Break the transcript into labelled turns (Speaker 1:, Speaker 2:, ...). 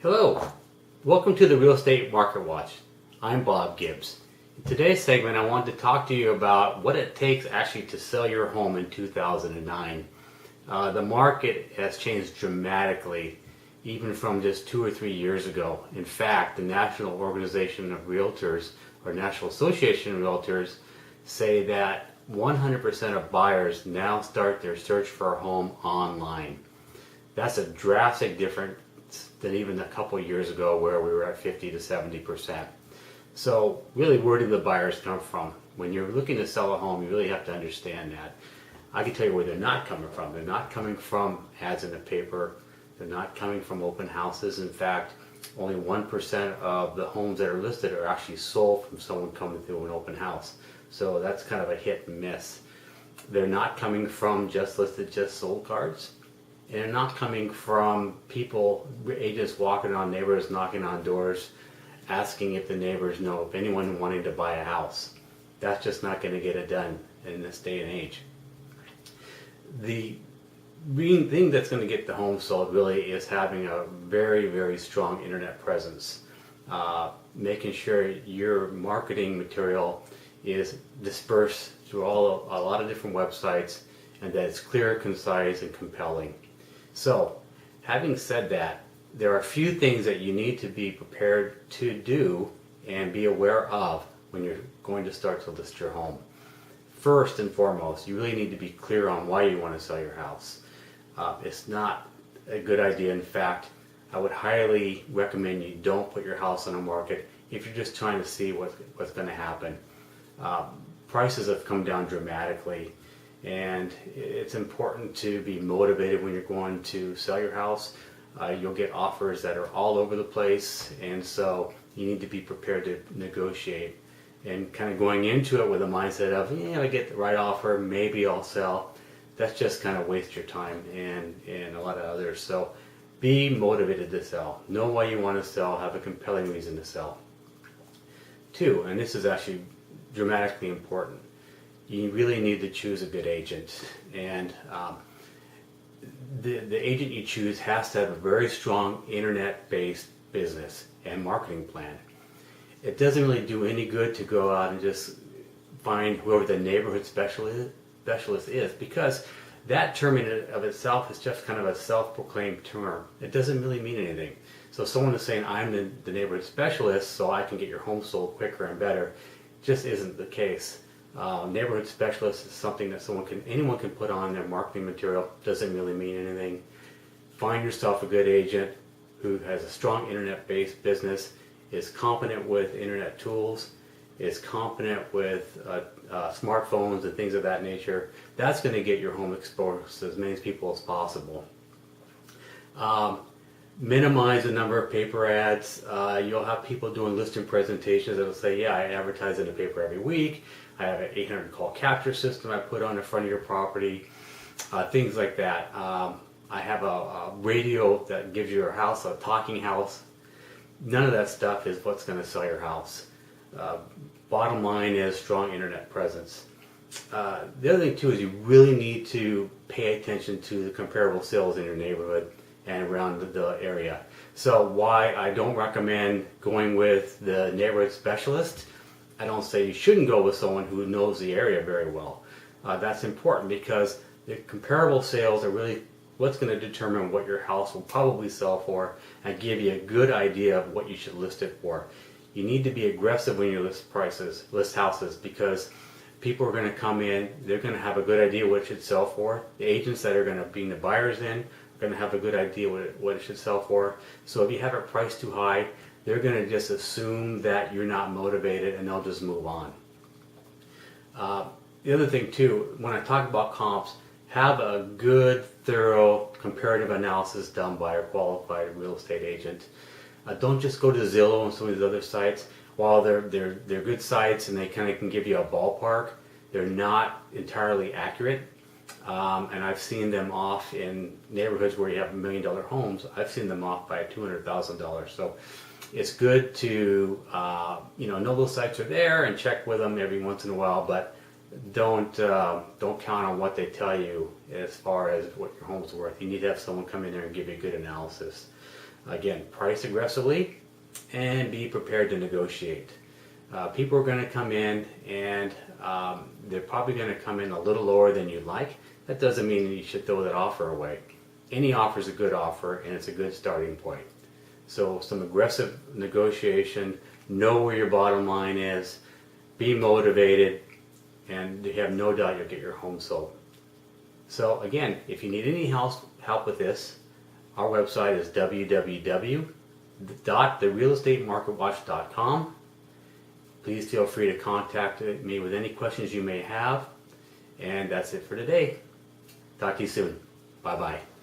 Speaker 1: Hello, welcome to the Real Estate Market Watch. I'm Bob Gibbs. In today's segment, I wanted to talk to you about what it takes actually to sell your home in 2009. The market has changed dramatically, even from just 2 or 3 years ago. In fact, the National Organization of Realtors, or National Association of Realtors, say that 100% of buyers now start their search for a home online. That's a drastic difference than even a couple of years ago where we were at 50 to 70%. So really, where do the buyers come from? When you're looking to sell a home, you really have to understand that. I can tell you where they're not coming from. They're not coming from ads in the paper. They're not coming from open houses. In fact, only 1% of the homes that are listed are actually sold from someone coming through an open house. So that's kind of a hit and miss. They're not coming from just listed, just sold cards. And they're not coming from people, agents walking on neighbors, knocking on doors, asking if the neighbors know of anyone wanting to buy a house. That's just not going to get it done in this day and age. The main thing that's going to get the home sold really is having a very, very strong internet presence. Making sure your marketing material is dispersed through a lot of different websites, and that it's clear, concise, and compelling. So, having said that, there are a few things that you need to be prepared to do and be aware of when you're going to start to list your home. First and foremost, you really need to be clear on why you want to sell your house. It's not a good idea. In fact, I would highly recommend you don't put your house on the market if you're just trying to see what's going to happen. Prices have come down dramatically, and it's important to be motivated when you're going to sell your house. You'll get offers that are all over the place, and so you need to be prepared to negotiate. And kind of going into it with a mindset of, yeah, I get the right offer, maybe I'll sell. That's just kind of waste your time and a lot of others. So be motivated to sell. Know why you want to sell. Have a compelling reason to sell. 2, and this is actually dramatically important, you really need to choose a good agent. And the agent you choose has to have a very strong internet-based business and marketing plan. It doesn't really do any good to go out and just find whoever the neighborhood specialist is, because that term in and of itself is just kind of a self-proclaimed term. It doesn't really mean anything. So someone is saying, I'm the neighborhood specialist so I can get your home sold quicker and better, just isn't the case. Neighborhood specialist is something that anyone can put on their marketing material. Doesn't really mean anything. Find yourself a good agent who has a strong internet-based business, is competent with internet tools, is competent with smartphones and things of that nature. That's going to get your home exposed to as many people as possible. Minimize the number of paper ads. You'll have people doing listing presentations that will say, yeah, I advertise in the paper every week. I have an 800 call capture system I put on the front of your property. Things like that. I have a radio that gives your house a talking house. None of that stuff is what's going to sell your house. Bottom line is strong internet presence. The other thing too is you really need to pay attention to the comparable sales in your neighborhood and around the area. So why I don't recommend going with the neighborhood specialist, I don't say you shouldn't go with someone who knows the area very well. That's important because the comparable sales are really what's going to determine what your house will probably sell for and give you a good idea of what you should list it for. You need to be aggressive when you list houses, because people are going to come in, they're going to have a good idea what it should sell for. The agents that are going to bring the buyers in are going to have a good idea what it should sell for. So if you have it priced too high, they're going to just assume that you're not motivated and they'll just move on. The other thing too, when I talk about comps, have a good, thorough comparative analysis done by a qualified real estate agent. Don't just go to Zillow and some of these other sites. While they're good sites and they kind of can give you a ballpark, they're not entirely accurate. And I've seen them off in neighborhoods where you have $1 million homes. I've seen them off by $200,000. So it's good to know those sites are there and check with them every once in a while, but don't count on what they tell you as far as what your home's worth. You need to have someone come in there and give you a good analysis. Again, price aggressively and be prepared to negotiate. People are going to come in and they're probably going to come in a little lower than you'd like. That doesn't mean you should throw that offer away. Any offer is a good offer and it's a good starting point. So some aggressive negotiation, know where your bottom line is, be motivated, and you have no doubt you'll get your home sold. So again, if you need any help with this, our website is www.therealestatemarketwatch.com. Please feel free to contact me with any questions you may have. And that's it for today. Talk to you soon. Bye-bye.